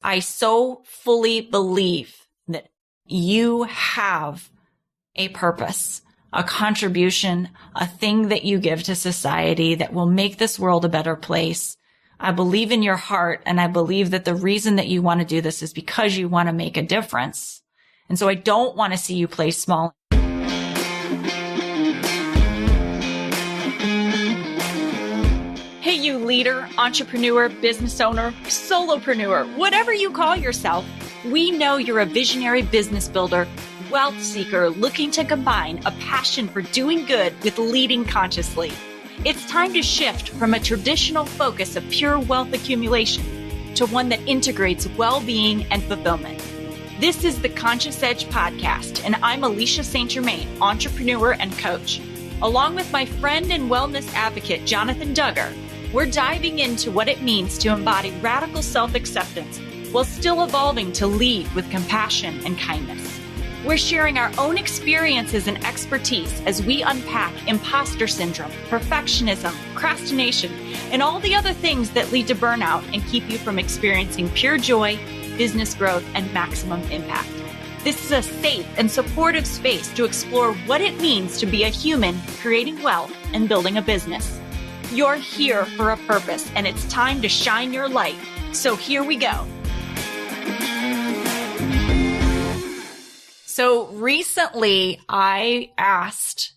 I so fully believe that you have a purpose, a contribution, a thing that you give to society that will make this world a better place. I believe in your heart, and I believe that the reason that you want to do this is because you want to make a difference. And so I don't want to see you play small. Hey, you leader, entrepreneur, business owner, solopreneur, whatever you call yourself, we know you're a visionary business builder, wealth seeker looking to combine a passion for doing good with leading consciously. It's time to shift from a traditional focus of pure wealth accumulation to one that integrates well-being and fulfillment. This is the Conscious Edge Podcast, and I'm Alicia St. Germain, entrepreneur and coach. Along with my friend and wellness advocate, Jonathan Duggar, we're diving into what it means to embody radical self-acceptance while still evolving to lead with compassion and kindness. We're sharing our own experiences and expertise as we unpack imposter syndrome, perfectionism, procrastination, and all the other things that lead to burnout and keep you from experiencing pure joy, business growth, and maximum impact. This is a safe and supportive space to explore what it means to be a human creating wealth and building a business. You're here for a purpose, and it's time to shine your light. So here we go. So recently, I asked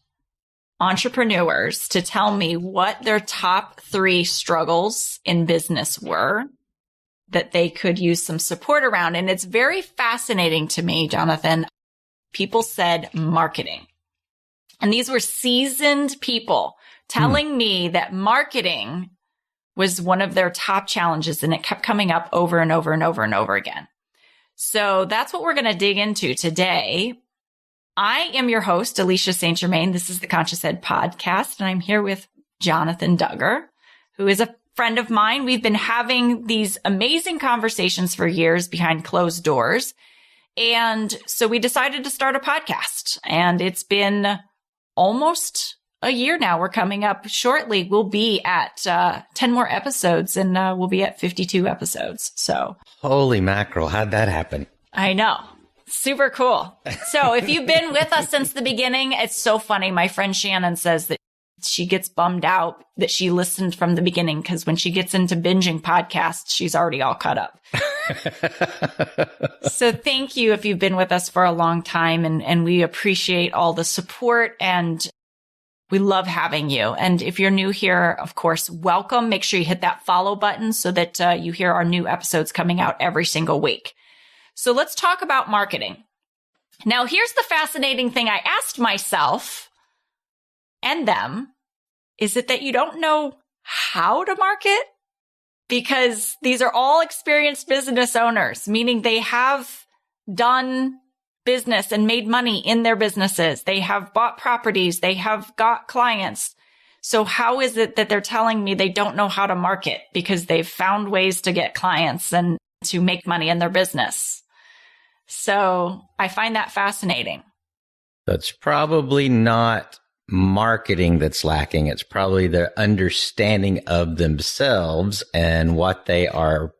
entrepreneurs to tell me what their top 3 struggles in business were that they could use some support around. And it's very fascinating to me, Jonathan. People said marketing. And these were seasoned people telling me that marketing was one of their top challenges, and it kept coming up over and over and over and over again. So that's what we're going to dig into today. I am your host, Alicia St. Germain. This is the Conscious Ed Podcast, and I'm here with Jonathan Duggar, who is a friend of mine. We've been having these amazing conversations for years behind closed doors. And so we decided to start a podcast, and it's been almost a year now. We're coming up shortly. We'll be at 10 more episodes, and we'll be at 52 episodes. So holy mackerel. How'd that happen? I know. Super cool. So if you've been with us since the beginning, it's so funny. My friend Shannon says that she gets bummed out that she listened from the beginning, because when she gets into binging podcasts, she's already all caught up. So thank you if you've been with us for a long time, and we appreciate all the support, and we love having you. And if you're new here, of course, welcome. Make sure you hit that follow button so that you hear our new episodes coming out every single week. So let's talk about marketing. Now, here's the fascinating thing I asked myself and them. Is it that you don't know how to market? Because these are all experienced business owners, meaning they have done business and made money in their businesses. They have bought properties. They have got clients. So how is it that they're telling me they don't know how to market because they've found ways to get clients and to make money in their business? So I find that fascinating. That's probably not marketing that's lacking. It's probably the understanding of themselves and what they are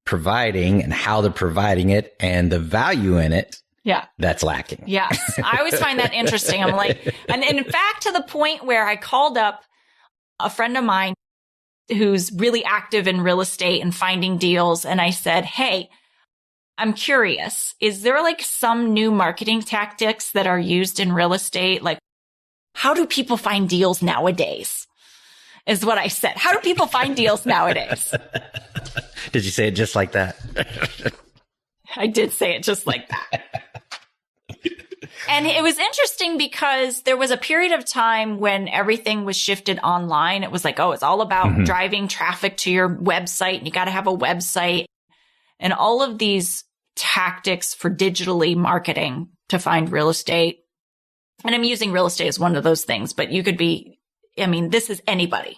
providing and how they're providing it and the value in it. Yeah. That's lacking. Yes. I always find that interesting. I'm like, and in fact, to the point where I called up a friend of mine who's really active in real estate and finding deals. And I said, hey, I'm curious, is there like some new marketing tactics that are used in real estate? Like, how do people find deals nowadays? Is what I said. How do people find deals nowadays? Did you say it just like that? I did say it just like that. And it was interesting because there was a period of time when everything was shifted online. It was like, oh, it's all about driving traffic to your website, and you got to have a website, and all of these tactics for digitally marketing to find real estate. And I'm using real estate as one of those things, but you could be, I mean, this is anybody.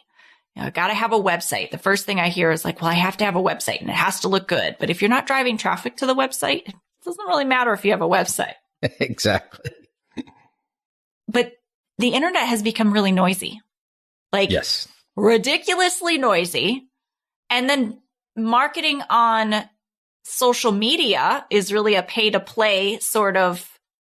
You know, got to have a website. The first thing I hear is like, well, I have to have a website and it has to look good. But if you're not driving traffic to the website, it doesn't really matter if you have a website. Exactly. But the internet has become really noisy. Like, yes, ridiculously noisy. And then marketing on social media is really a pay to play sort of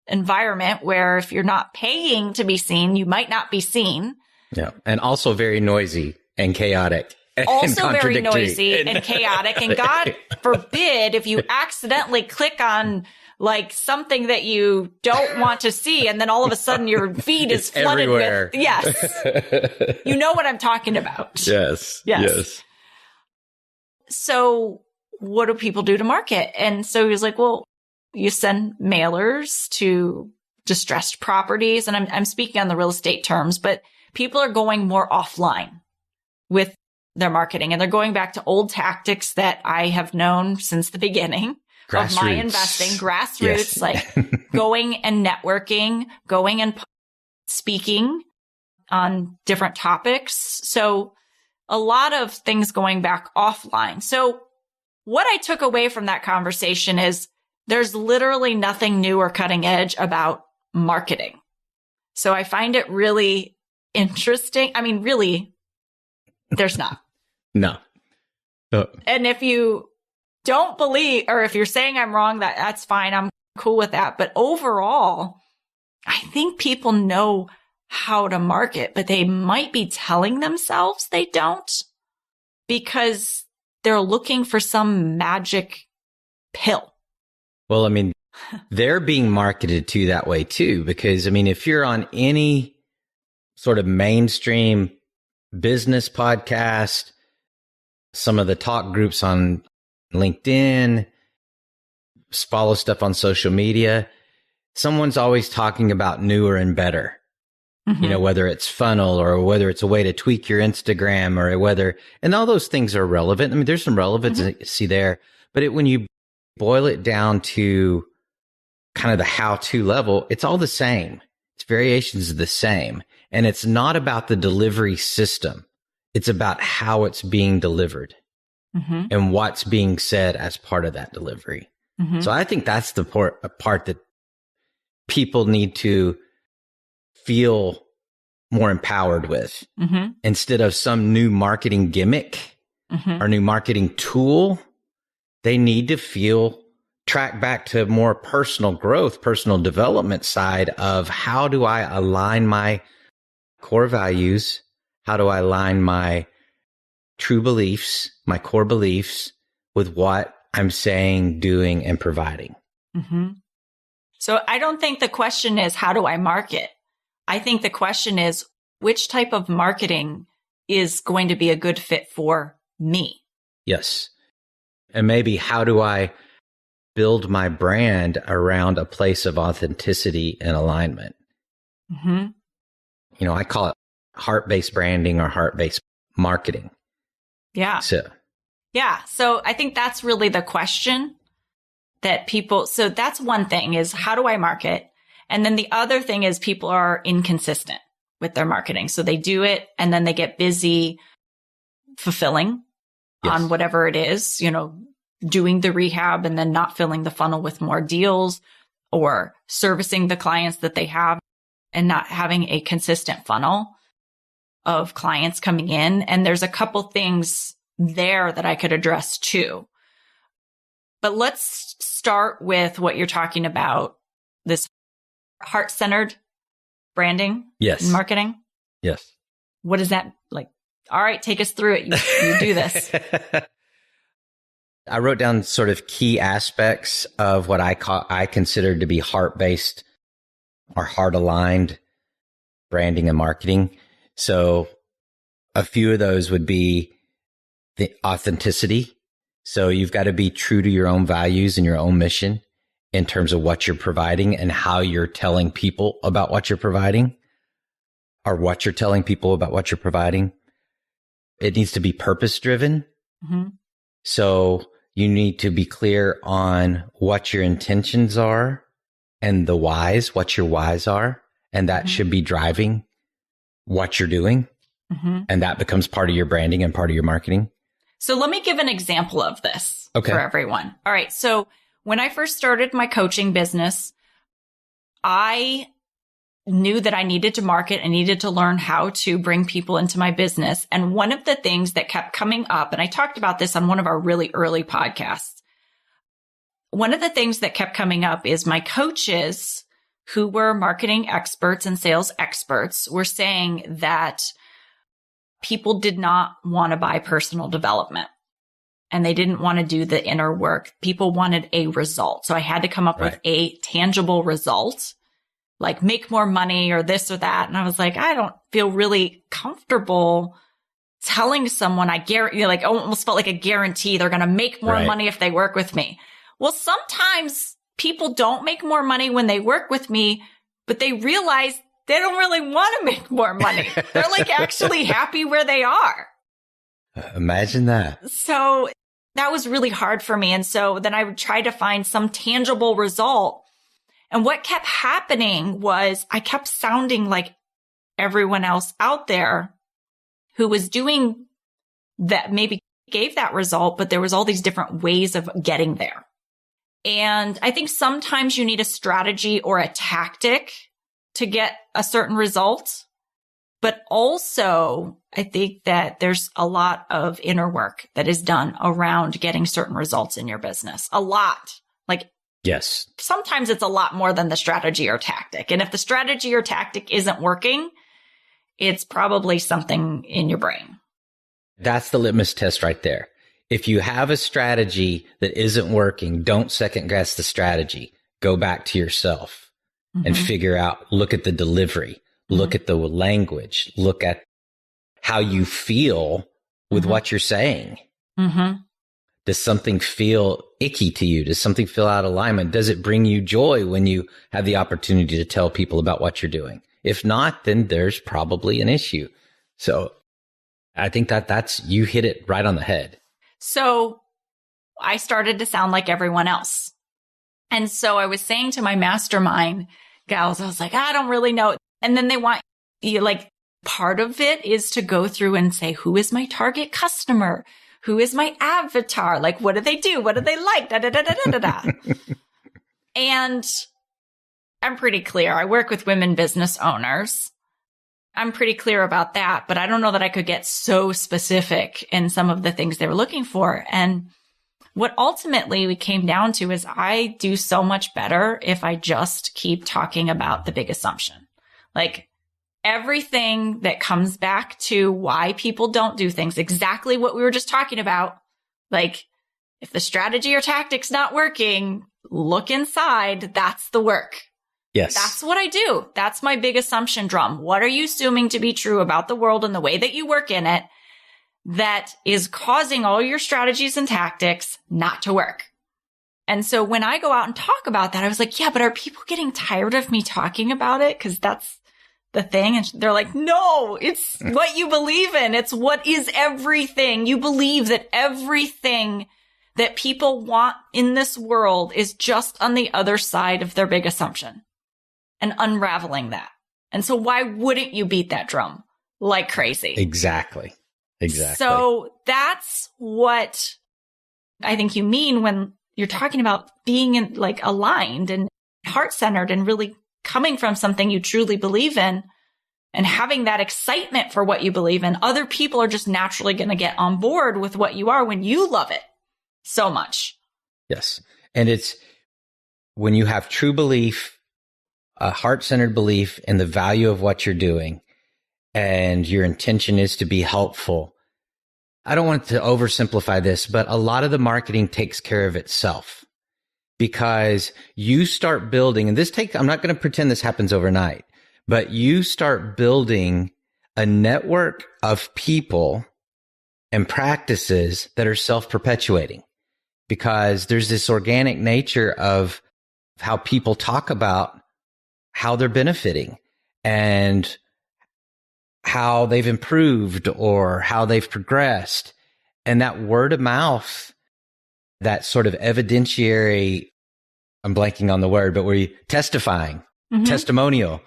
environment where if you're not paying to be seen, you might not be seen. Yeah. And also very noisy and chaotic. Also very noisy and chaotic. And God forbid if you accidentally click on like something that you don't want to see, and then all of a sudden your feed is flooded everywhere. with, yes. You know what I'm talking about. Yes. So what do people do to market? And so he was like, well, you send mailers to distressed properties. And I'm speaking on the real estate terms, but people are going more offline with their marketing, and they're going back to old tactics that I have known since the beginning of my investing, grassroots, like going and networking, going and speaking on different topics. So a lot of things going back offline. So what I took away from that conversation is there's literally nothing new or cutting edge about marketing. So I find it really interesting. I mean, really, there's not. No. And if you don't believe, or if you're saying I'm wrong, that's fine. I'm cool with that. But overall, I think people know how to market, but they might be telling themselves they don't because they're looking for some magic pill. Well, I mean, they're being marketed to that way too, because I mean, if you're on any sort of mainstream business podcast, some of the talk groups on LinkedIn, follow stuff on social media, someone's always talking about newer and better. You know, whether it's funnel or whether it's a way to tweak your Instagram or whether, and all those things are relevant. I mean, there's some relevancy there, but when you boil it down to kind of the how-to level, it's all the same. It's variations of the same. And it's not about the delivery system. It's about how it's being delivered and what's being said as part of that delivery. So I think that's the part that people need to feel more empowered with instead of some new marketing gimmick or new marketing tool. They need to track back to more personal growth, personal development side of how do I align my core values? How do I align my true beliefs, my core beliefs with what I'm saying, doing, and providing? So I don't think the question is, how do I market? I think the question is, which type of marketing is going to be a good fit for me? Yes. And maybe how do I build my brand around a place of authenticity and alignment? You know, I call it heart-based branding or heart-based marketing. Yeah. So I think that's really the question that people, so that's one thing is how do I market? And then the other thing is people are inconsistent with their marketing. So they do it and then they get busy fulfilling on whatever it is, you know, doing the rehab and then not filling the funnel with more deals or servicing the clients that they have and not having a consistent funnel of clients coming in. And there's a couple things there that I could address too. But let's start with what you're talking about, this heart-centered branding and marketing. Yes. What is that like? All right, take us through it. You do this. I wrote down sort of key aspects of what I consider to be heart-based or heart-aligned branding and marketing. So a few of those would be the authenticity. So you've got to be true to your own values and your own mission in terms of what you're providing and how you're telling people about what you're providing or what you're telling people about what you're providing. It needs to be purpose-driven. So you need to be clear on what your intentions are and the whys, what your whys are. And that should be driving what you're doing. And that becomes part of your branding and part of your marketing. So let me give an example of this for everyone. All right. So when I first started my coaching business, I knew that I needed to market. I needed to learn how to bring people into my business. And one of the things that kept coming up, and I talked about this on one of our really early podcasts, one of the things that kept coming up is my coaches who were marketing experts and sales experts were saying that people did not want to buy personal development and they didn't want to do the inner work. People wanted a result. So I had to come up with a tangible result, like make more money or this or that. And I was like, I don't feel really comfortable telling someone I guarantee, like almost felt like a guarantee they're going to make more money if they work with me. Well, sometimes people don't make more money when they work with me, but they realize they don't really want to make more money. They're like actually happy where they are. Imagine that. So that was really hard for me. And so then I would try to find some tangible result. And what kept happening was I kept sounding like everyone else out there who was doing that, maybe gave that result, but there was all these different ways of getting there. And I think sometimes you need a strategy or a tactic to get a certain result. But also, I think that there's a lot of inner work that is done around getting certain results in your business. A lot. Like, yes, sometimes it's a lot more than the strategy or tactic. And if the strategy or tactic isn't working, it's probably something in your brain. That's the litmus test right there. If you have a strategy that isn't working, don't second guess the strategy. Go back to yourself and figure out, look at the delivery, look at the language, look at how you feel with what you're saying. Does something feel icky to you? Does something feel out of alignment? Does it bring you joy when you have the opportunity to tell people about what you're doing? If not, then there's probably an issue. So I think that's, you hit it right on the head. So I started to sound like everyone else. And so I was saying to my mastermind gals, I was like, I don't really know. And then they want you, like, part of it is to go through and say, who is my target customer? Who is my avatar? Like, what do they do? What do they like? Da, da, da, da, da, da. And I'm pretty clear. I work with women business owners. I'm pretty clear about that, but I don't know that I could get so specific in some of the things they were looking for. And what ultimately we came down to is I do so much better if I just keep talking about the big assumption. Like, everything that comes back to why people don't do things, exactly what we were just talking about. Like, if the strategy or tactic's not working, look inside. That's the work. Yes. That's what I do. That's my big assumption drum. What are you assuming to be true about the world and the way that you work in it that is causing all your strategies and tactics not to work? And so when I go out and talk about that, I was like, yeah, but are people getting tired of me talking about it? Because that's the thing. And they're like, no, it's what you believe in. It's what is everything. You believe that everything that people want in this world is just on the other side of their big assumption and unraveling that. And so why wouldn't you beat that drum like crazy? Exactly. So that's what I think you mean when you're talking about being in, like, aligned and heart-centered and really coming from something you truly believe in and having that excitement for what you believe in. Other people are just naturally going to get on board with what you are when you love it so much. Yes. And it's when you have true belief, a heart-centered belief in the value of what you're doing, and your intention is to be helpful. I don't want to oversimplify this, but a lot of the marketing takes care of itself because you start building, and I'm not going to pretend this happens overnight, but you start building a network of people and practices that are self-perpetuating because there's this organic nature of how people talk about how they're benefiting and how they've improved or how they've progressed. And that word of mouth, that sort of evidentiary, I'm blanking on the word, but where you testifying, testimonial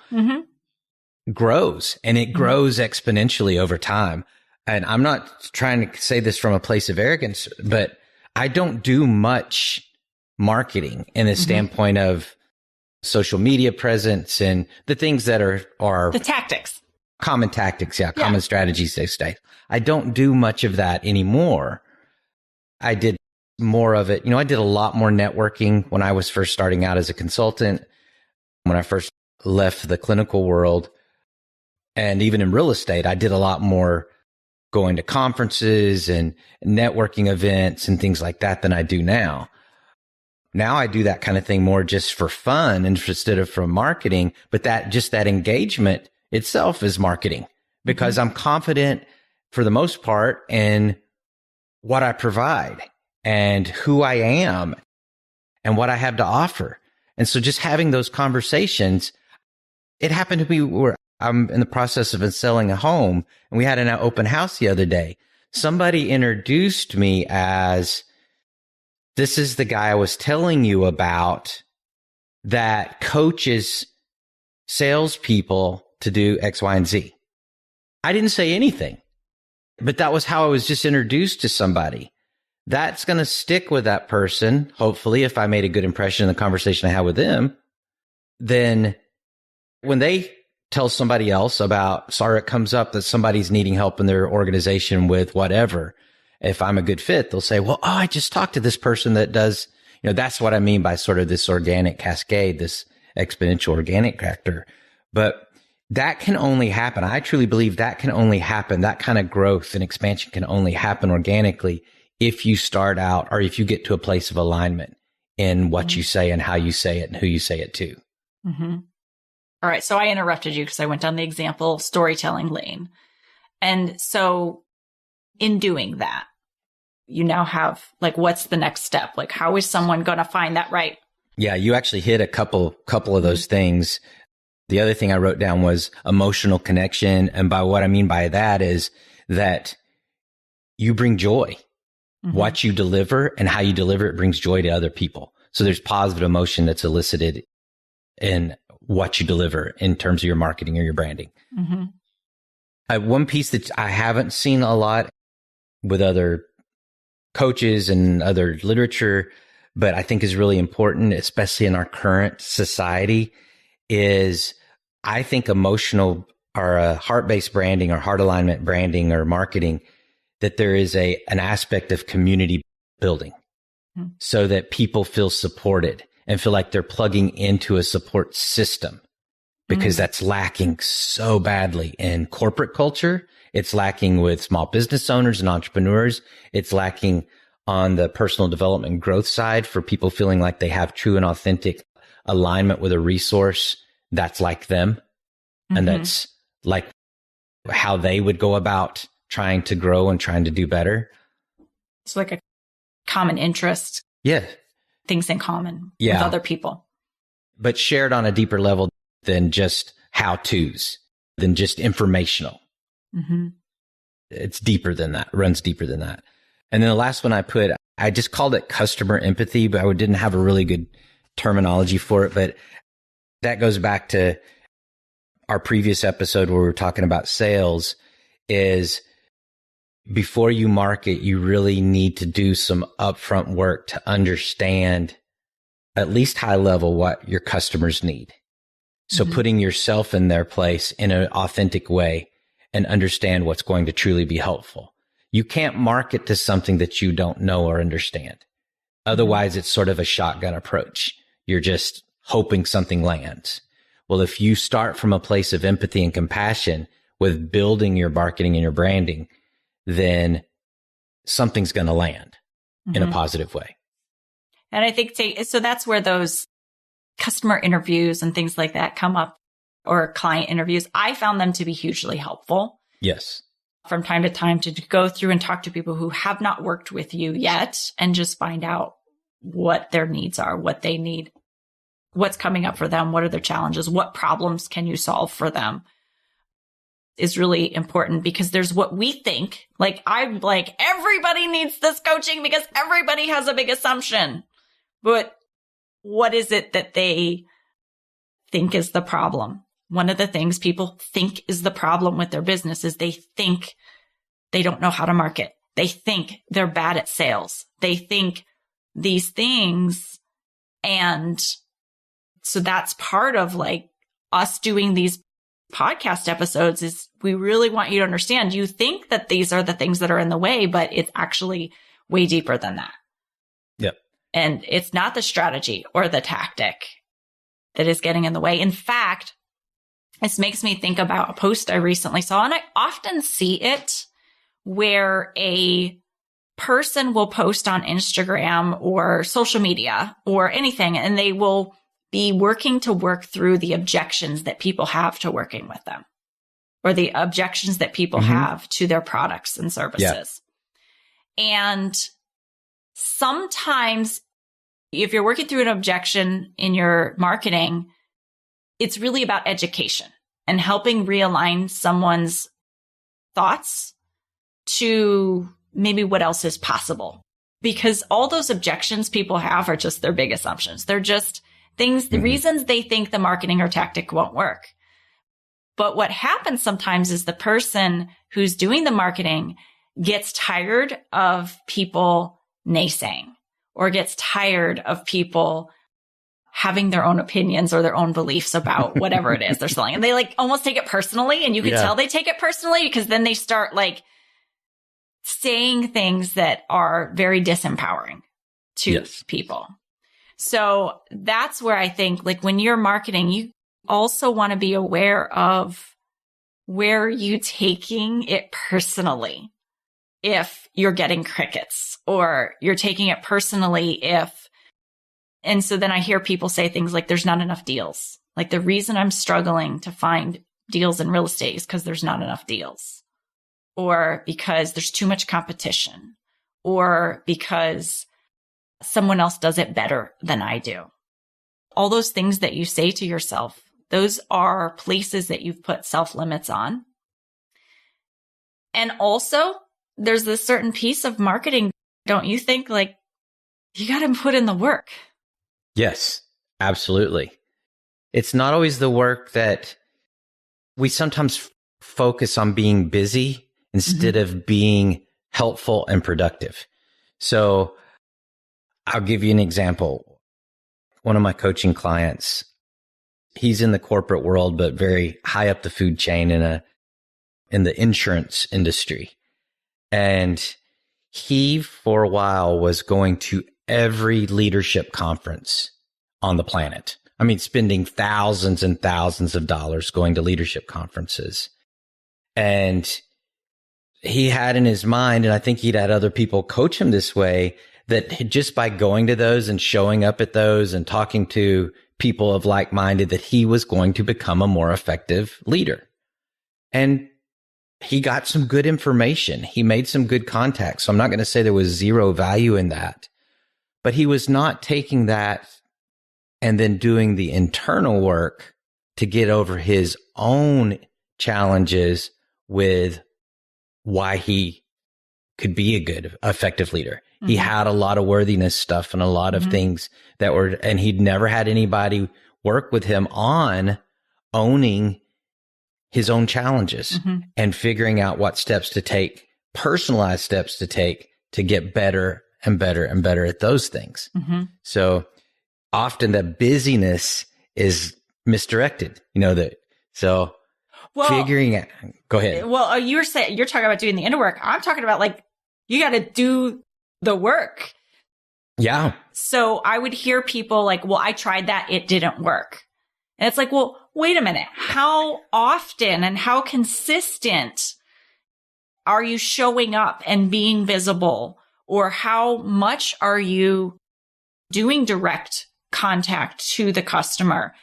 grows, and it grows exponentially over time. And I'm not trying to say this from a place of arrogance, but I don't do much marketing in the standpoint of social media presence and the things that are the tactics. Common tactics, common strategies they say. I don't do much of that anymore. I did more of it. I did a lot more networking when I was first starting out as a consultant, when I first left the clinical world. And even in real estate, I did a lot more going to conferences and networking events and things like that than I do now. Now I do that kind of thing more just for fun instead of for marketing, but that engagement itself is marketing because I'm confident for the most part in what I provide and who I am and what I have to offer. And so just having those conversations, it happened to be where I'm in the process of selling a home, and we had an open house the other day. Somebody introduced me as, this is the guy I was telling you about that coaches salespeople to do X, Y, and Z. I didn't say anything, but that was how I was just introduced to somebody. That's going to stick with that person. Hopefully, if I made a good impression in the conversation I had with them, then when they tell somebody else about, sorry, it comes up that somebody's needing help in their organization with whatever. If I'm a good fit, they'll say, well, I just talked to this person that does, that's what I mean by sort of this organic cascade, this exponential organic factor. But that can only happen. I truly believe that can only happen. That kind of growth and expansion can only happen organically if you start out or if you get to a place of alignment in what you say and how you say it and who you say it to. Mm-hmm. All right. So I interrupted you because I went down the example storytelling lane. And so in doing that, you now have what's the next step? How is someone going to find that right? Yeah, you actually hit a couple of those things. The other thing I wrote down was emotional connection. And by what I mean by that is that you bring joy. Mm-hmm. What you deliver and how you deliver it brings joy to other people. So there's positive emotion that's elicited in what you deliver in terms of your marketing or your branding. Mm-hmm. One piece that I haven't seen a lot with other coaches and other literature, but I think is really important, especially in our current society, is I think emotional or heart-based branding or heart alignment branding or marketing, that there is an aspect of community building so that people feel supported and feel like they're plugging into a support system, because that's lacking so badly in corporate culture. It's lacking with small business owners and entrepreneurs. It's lacking on the personal development growth side for people feeling like they have true and authentic alignment with a resource that's like them. And that's like how they would go about trying to grow and trying to do better. It's like a common interest. Yeah. Things in common with other people. But shared on a deeper level than just how-tos, than just informational. Mm-hmm. It's deeper than that, runs deeper than that. And then the last one I just called it customer empathy, but I didn't have a really good terminology for it. But that goes back to our previous episode where we were talking about sales, is before you market, you really need to do some upfront work to understand at least high level what your customers need. So putting yourself in their place in an authentic way and understand what's going to truly be helpful. You can't market to something that you don't know or understand. Otherwise, it's sort of a shotgun approach. You're just hoping something lands. Well, if you start from a place of empathy and compassion with building your marketing and your branding, then something's going to land in a positive way. And I think, so that's where those customer interviews and things like that come up, or client interviews. I found them to be hugely helpful. Yes. From time to time, to go through and talk to people who have not worked with you yet and just find out what their needs are, what they need, what's coming up for them, what are their challenges, what problems can you solve for them, is really important, because there's what we think. I'm like, everybody needs this coaching because everybody has a big assumption. But what is it that they think is the problem? One of the things people think is the problem with their business is they think they don't know how to market. They think they're bad at sales. They think these things. And so that's part of us doing these podcast episodes, is we really want you to understand, you think that these are the things that are in the way, but it's actually way deeper than that. And it's not the strategy or the tactic that is getting in the way. In fact, this makes me think about a post I recently saw, and I often see it where a person will post on Instagram or social media or anything, and they will be working to work through the objections that people have to working with them, or the objections that people have to their products and services. Yeah. And sometimes if you're working through an objection in your marketing, it's really about education and helping realign someone's thoughts to maybe what else is possible. Because all those objections people have are just their big assumptions. They're just things, the reasons they think the marketing or tactic won't work. But what happens sometimes is the person who's doing the marketing gets tired of people naysaying, or gets tired of people having their own opinions or their own beliefs about whatever it is they're selling. And they like almost take it personally. And you can tell they take it personally because then they start like saying things that are very disempowering to people. So that's where I think like when you're marketing, you also want to be aware of where you taking it personally. If you're getting crickets, or you're taking it personally and so then I hear people say things like, there's not enough deals. Like the reason I'm struggling to find deals in real estate is because there's not enough deals, or because there's too much competition, or because someone else does it better than I do. All those things that you say to yourself, those are places that you've put self-limits on. And also, there's this certain piece of marketing, don't you think, like you got to put in the work? Yes, absolutely. It's not always the work that we sometimes focus on being busy instead of being helpful and productive. So I'll give you an example. One of my coaching clients, he's in the corporate world, but very high up the food chain in the insurance industry. And he, for a while, was going to every leadership conference on the planet. I mean, spending thousands and thousands of dollars going to leadership conferences. And he had in his mind, and I think he'd had other people coach him this way, that just by going to those and showing up at those and talking to people of like-minded, that he was going to become a more effective leader. And he got some good information. He made some good contacts. So I'm not going to say there was zero value in that, but he was not taking that and then doing the internal work to get over his own challenges with why he could be a good, effective leader. He had a lot of worthiness stuff and a lot of things that were, and he'd never had anybody work with him on owning his own challenges and figuring out what steps to take, personalized steps to take to get better and better and better at those things. So often the busyness is misdirected, figuring out, go ahead. Well, you're talking about doing the inner work. I'm talking about like, you got to do the work. Yeah. So I would hear people like, well, I tried that. It didn't work. And it's like, well, wait a minute. How often and how consistent are you showing up and being visible? Or how much are you doing direct contact to the customer?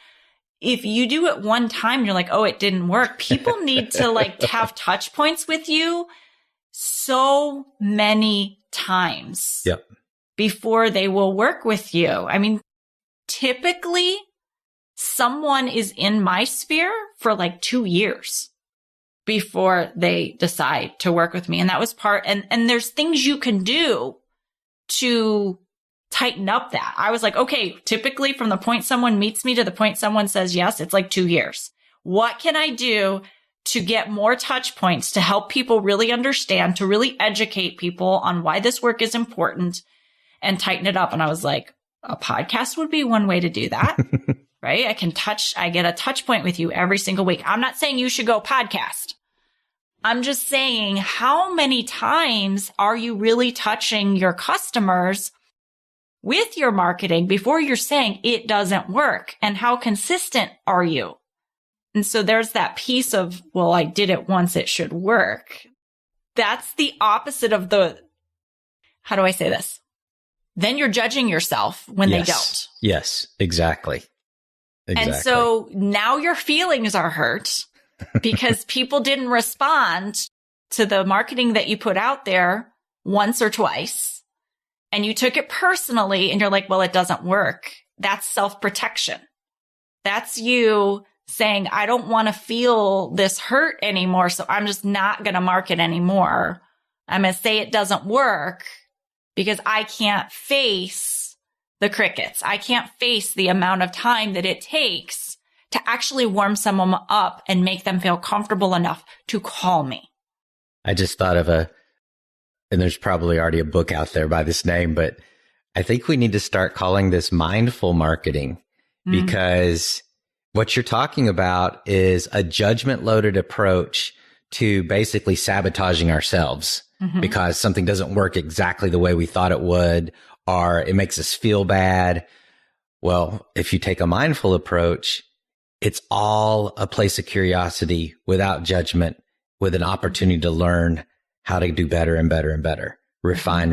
If you do it one time, you're like, oh, it didn't work. People need to like have touch points with you so many times before they will work with you. I mean, typically someone is in my sphere for like 2 years before they decide to work with me. And that was and there's things you can do to tighten up that. I was like, okay, typically from the point someone meets me to the point someone says yes, it's like 2 years. What can I do to get more touch points to help people really understand, to really educate people on why this work is important and tighten it up? And I was like, a podcast would be one way to do that, right? I get a touch point with you every single week. I'm not saying you should go podcast. I'm just saying, how many times are you really touching your customers with your marketing before you're saying it doesn't work? And how consistent are you? And so there's that piece of, well, I did it once, it should work. That's the opposite of how do I say this? Then you're judging yourself when they don't. Yes, exactly. And so now your feelings are hurt because people didn't respond to the marketing that you put out there once or twice. And you took it personally and you're like, well, it doesn't work. That's self-protection. That's you saying, I don't want to feel this hurt anymore, so I'm just not going to market anymore. I'm going to say it doesn't work because I can't face the crickets. I can't face the amount of time that it takes to actually warm someone up and make them feel comfortable enough to call me. I just thought of and there's probably already a book out there by this name, but I think we need to start calling this mindful marketing because what you're talking about is a judgment-loaded approach to basically sabotaging ourselves because something doesn't work exactly the way we thought it would, or it makes us feel bad. Well, if you take a mindful approach, it's all a place of curiosity without judgment, with an opportunity to learn how to do better and better and better, refine.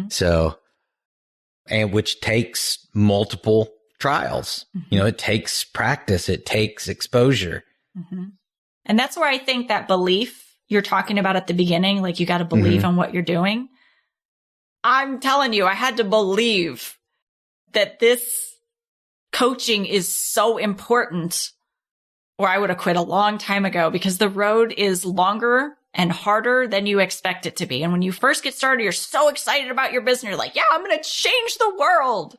So, and which takes multiple trials. You know, it takes practice, it takes exposure. And that's where I think that belief you're talking about at the beginning, like you got to believe in what you're doing. I'm telling you, I had to believe that this coaching is so important, or I would have quit a long time ago, because the road is longer and harder than you expect it to be. And when you first get started, you're so excited about your business. You're like, yeah, I'm going to change the world.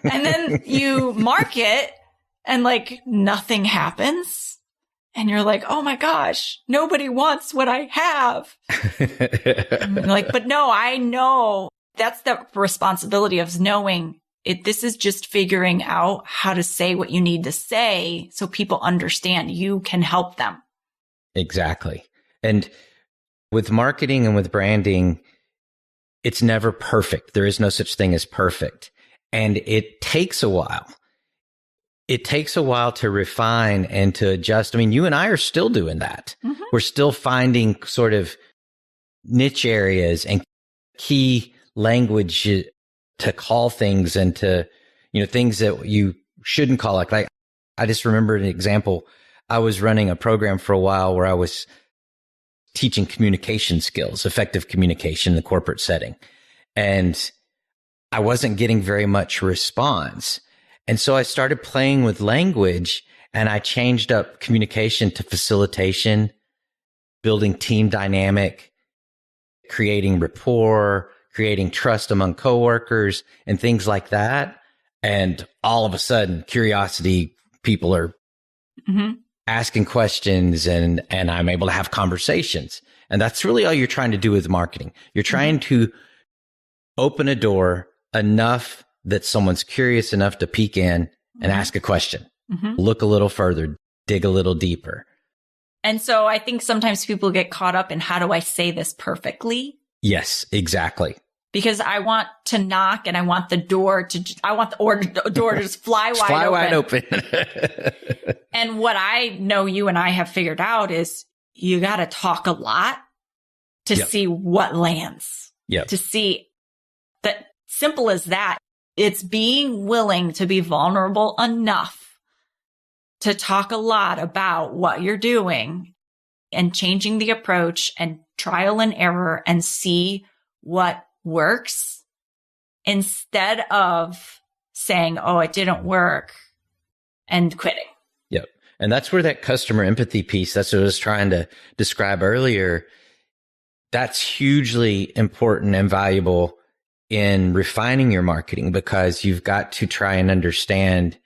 And then you market and like nothing happens. And you're like, oh my gosh, nobody wants what I have. Like, but no, I know that's the responsibility of knowing it. This is just figuring out how to say what you need to say so people understand you can help them. Exactly. And with marketing and with branding, it's never perfect. There is no such thing as perfect. And it takes a while. It takes a while to refine and to adjust. I mean, you and I are still doing that. We're still finding sort of niche areas and key language to call things and to, you know, things that you shouldn't call it. Like, I just remember an example. I was running a program for a while where I was teaching communication skills, effective communication in the corporate setting. And I wasn't getting very much response. And so I started playing with language and I changed up communication to facilitation, building team dynamic, creating rapport, creating trust among coworkers and things like that. And all of a sudden, curiosity, people are asking questions and I'm able to have conversations. And that's really all you're trying to do with marketing. You're trying to open a door enough that someone's curious enough to peek in and ask a question, look a little further, dig a little deeper. And so I think sometimes people get caught up in, how do I say this perfectly? Yes, exactly. Because I want to knock and I want the door to just fly wide open. And what I know you and I have figured out is you got to talk a lot to see what lands. To see that, simple as that. It's being willing to be vulnerable enough to talk a lot about what you're doing and changing the approach and trial and error and see what works instead of saying, oh, it didn't work and quitting. Yep. And that's where that customer empathy piece, that's what I was trying to describe earlier. That's hugely important and valuable in refining your marketing, because you've got to try and understand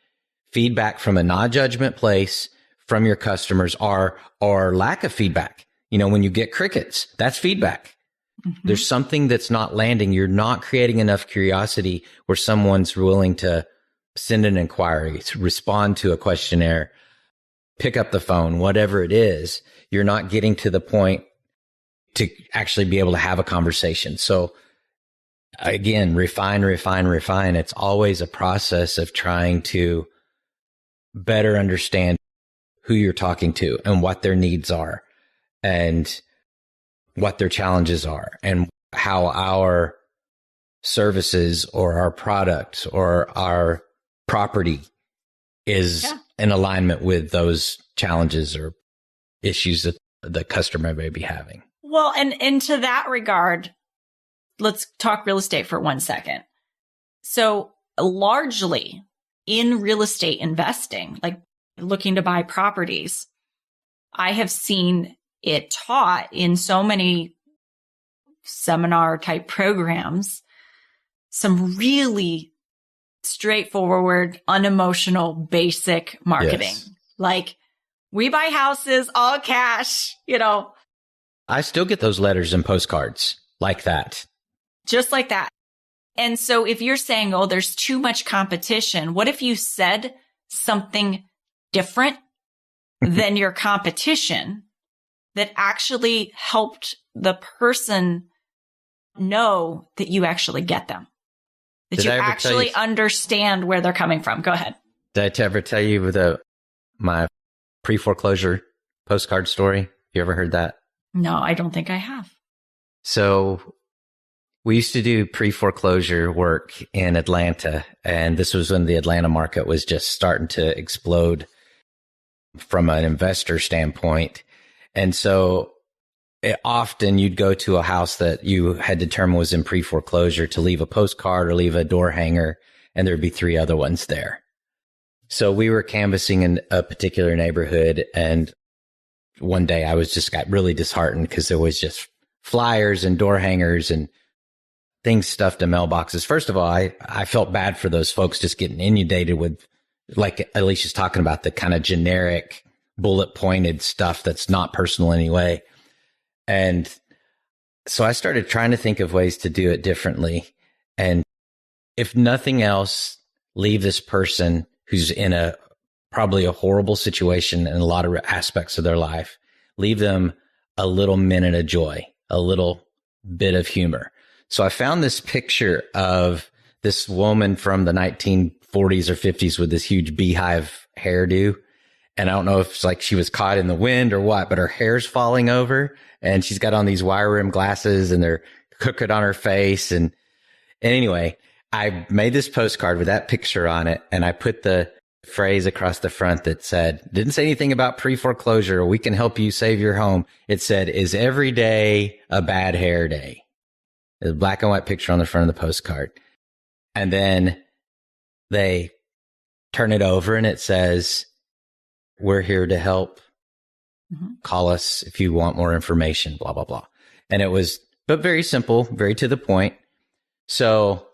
feedback from a non-judgment place from your customers or lack of feedback. You know, when you get crickets, that's feedback. There's something that's not landing. You're not creating enough curiosity where someone's willing to send an inquiry, to respond to a questionnaire, pick up the phone, whatever it is. You're not getting to the point to actually be able to have a conversation. So again, refine. It's always a process of trying to better understand who you're talking to and what their needs are and what their challenges are and how our services or our product or our property is in alignment with those challenges or issues that the customer may be having. Well, and to that regard, let's talk real estate for 1 second. So largely in real estate investing, like looking to buy properties, I have seen it taught in so many seminar type programs, some really straightforward, unemotional, basic marketing. Yes. Like, we buy houses, all cash, I still get those letters and postcards like that. Just like that. And so if you're saying, oh, there's too much competition, what if you said something different than your competition that actually helped the person know that you actually get them? That you actually understand where they're coming from. Go ahead. Did I ever tell you my pre-foreclosure postcard story? You ever heard that? No, I don't think I have. So we used to do pre-foreclosure work in Atlanta, and this was when the Atlanta market was just starting to explode from an investor standpoint. And so often you'd go to a house that you had determined was in pre-foreclosure to leave a postcard or leave a door hanger, and there'd be 3 other ones there. So we were canvassing in a particular neighborhood, and one day I got really disheartened because there was just flyers and door hangers and things stuffed in mailboxes. First of all, I felt bad for those folks just getting inundated with, like Alicia's talking about, the kind of generic bullet pointed stuff that's not personal anyway. And so I started trying to think of ways to do it differently. And if nothing else, leave this person who's in probably a horrible situation in a lot of aspects of their life, leave them a little minute of joy, a little bit of humor. So I found this picture of this woman from the 1940s or 50s with this huge beehive hairdo. And I don't know if it's like she was caught in the wind or what, but her hair's falling over and she's got on these wire rim glasses and they're crooked on her face. And anyway, I made this postcard with that picture on it, and I put the phrase across the front that said, didn't say anything about pre-foreclosure, we can help you save your home. It said, is every day a bad hair day? There's a black and white picture on the front of the postcard. And then they turn it over and it says, we're here to help. Call us if you want more information, blah, blah, blah. And it was, but very simple, very to the point. So,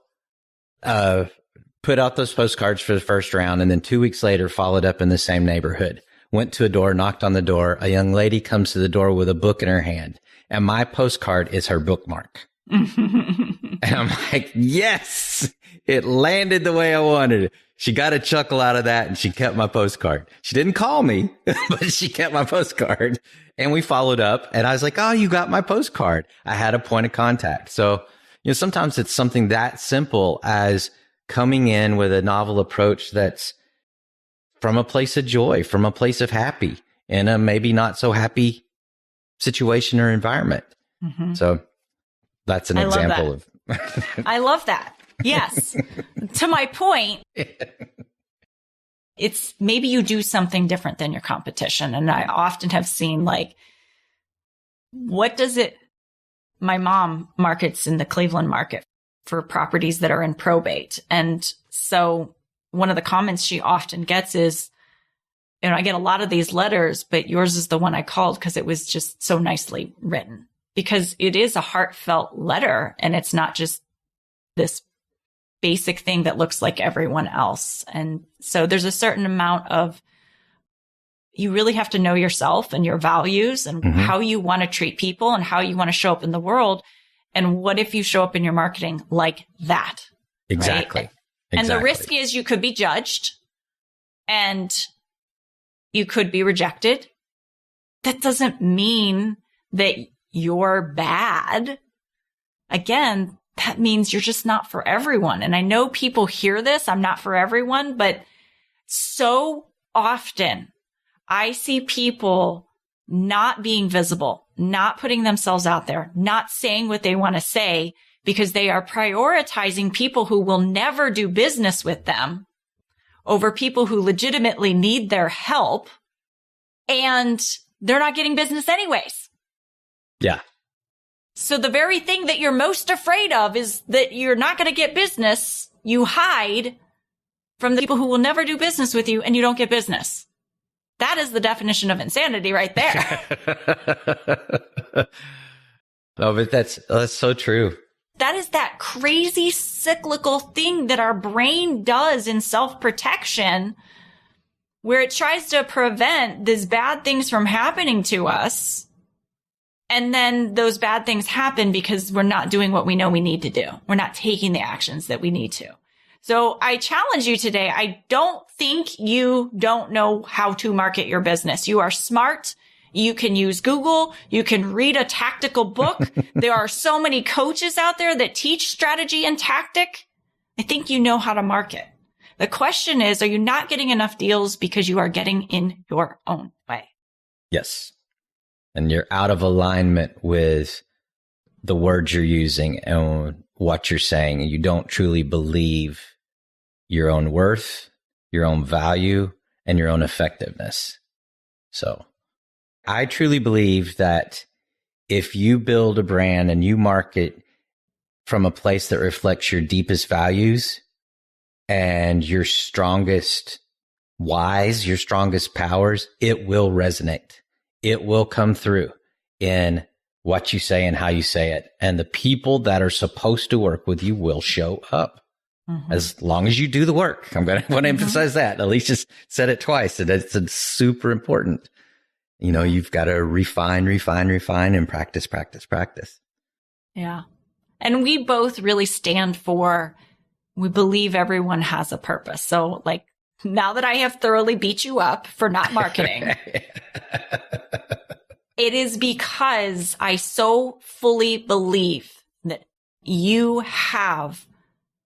put out those postcards for the first round, and then 2 weeks later followed up in the same neighborhood. Went to a door, knocked on the door. A young lady comes to the door with a book in her hand, and my postcard is her bookmark. And I'm like, yes, it landed the way I wanted it. She got a chuckle out of that, and she kept my postcard. She didn't call me, but she kept my postcard. And we followed up, and I was like, oh, you got my postcard. I had a point of contact. So, sometimes it's something that simple as coming in with a novel approach that's from a place of joy, from a place of happy, in a maybe not so happy situation or environment. So that's an example of. I love that. Yes. To my point, it's maybe you do something different than your competition. And I often have seen, like, my mom markets in the Cleveland market for properties that are in probate. And so one of the comments she often gets is, I get a lot of these letters, but yours is the one I called because it was just so nicely written, because it is a heartfelt letter. And it's not just this basic thing that looks like everyone else. And so there's a certain amount of, you really have to know yourself and your values and how you want to treat people and how you want to show up in the world. And what if you show up in your marketing like that? Exactly. Right? And the risk is you could be judged and you could be rejected. That doesn't mean that you're bad. Again, that means you're just not for everyone. And I know people hear this, I'm not for everyone, but so often I see people not being visible, not putting themselves out there, not saying what they want to say because they are prioritizing people who will never do business with them over people who legitimately need their help, and they're not getting business anyways. Yeah. So the very thing that you're most afraid of is that you're not going to get business. You hide from the people who will never do business with you, and you don't get business. That is the definition of insanity right there. No, but that's so true. That is that crazy cyclical thing that our brain does in self-protection, where it tries to prevent these bad things from happening to us. And then those bad things happen because we're not doing what we know we need to do. We're not taking the actions that we need to. So I challenge you today. I don't think you don't know how to market your business. You are smart. You can use Google. You can read a tactical book. There are so many coaches out there that teach strategy and tactic. I think you know how to market. The question is, are you not getting enough deals because you are getting in your own way? Yes. And you're out of alignment with the words you're using and what you're saying. And you don't truly believe your own worth, your own value, and your own effectiveness. So I truly believe that if you build a brand and you market from a place that reflects your deepest values and your strongest whys, your strongest powers, it will resonate. It will come through in what you say and how you say it. And the people that are supposed to work with you will show up. Mm-hmm. As long as you do the work. I'm going to want to emphasize that. Alicia said it twice, and it's super important. You know, you've got to refine, and practice. Yeah. And we both really stand for, we believe everyone has a purpose. So like, now that I have thoroughly beat you up for not marketing, it is because I so fully believe that you have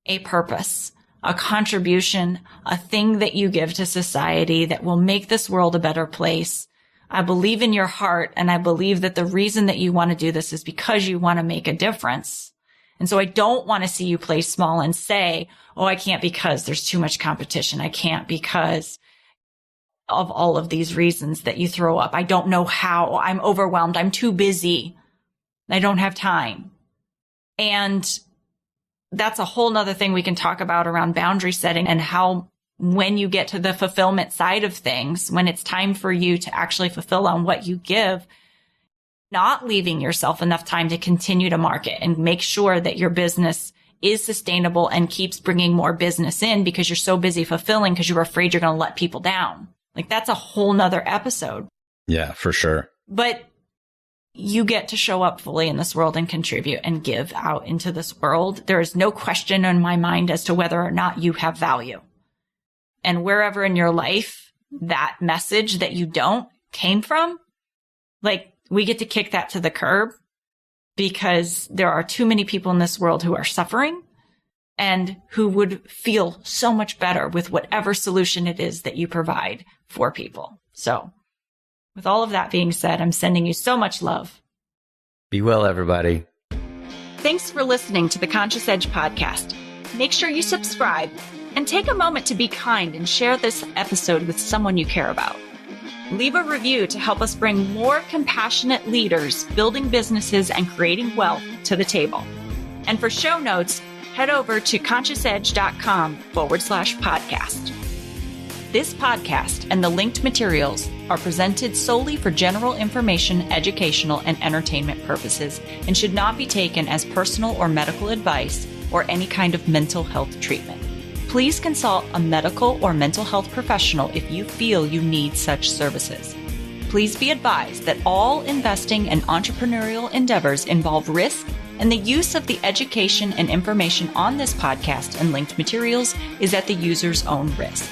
a purpose, a contribution, a thing that you give to society that will make this world a better place. I believe in your heart, and I believe that the reason that you want to do this is because you want to make a difference. And so I don't want to see you play small and say, oh, I can't because there's too much competition. I can't because of all of these reasons that you throw up. I don't know how. I'm overwhelmed. I'm too busy. I don't have time. And that's a whole nother thing we can talk about around boundary setting and how when you get to the fulfillment side of things, when it's time for you to actually fulfill on what you give, not leaving yourself enough time to continue to market and make sure that your business is sustainable and keeps bringing more business in because you're so busy fulfilling because you're afraid you're going to let people down. Like that's a whole nother episode. Yeah, for sure. But you get to show up fully in this world and contribute and give out into this world. There is no question in my mind as to whether or not you have value. And wherever in your life that message that you don't came from, like we get to kick that to the curb because there are too many people in this world who are suffering and who would feel so much better with whatever solution it is that you provide for people. So with all of that being said, I'm sending you so much love. Be well, everybody. Thanks for listening to the Conscious Edge podcast. Make sure you subscribe and take a moment to be kind and share this episode with someone you care about. Leave a review to help us bring more compassionate leaders building businesses and creating wealth to the table. And for show notes, head over to consciousedge.com/podcast. This podcast and the linked materials are presented solely for general information, educational, and entertainment purposes and should not be taken as personal or medical advice or any kind of mental health treatment. Please consult a medical or mental health professional if you feel you need such services. Please be advised that all investing and entrepreneurial endeavors involve risk, and the use of the education and information on this podcast and linked materials is at the user's own risk.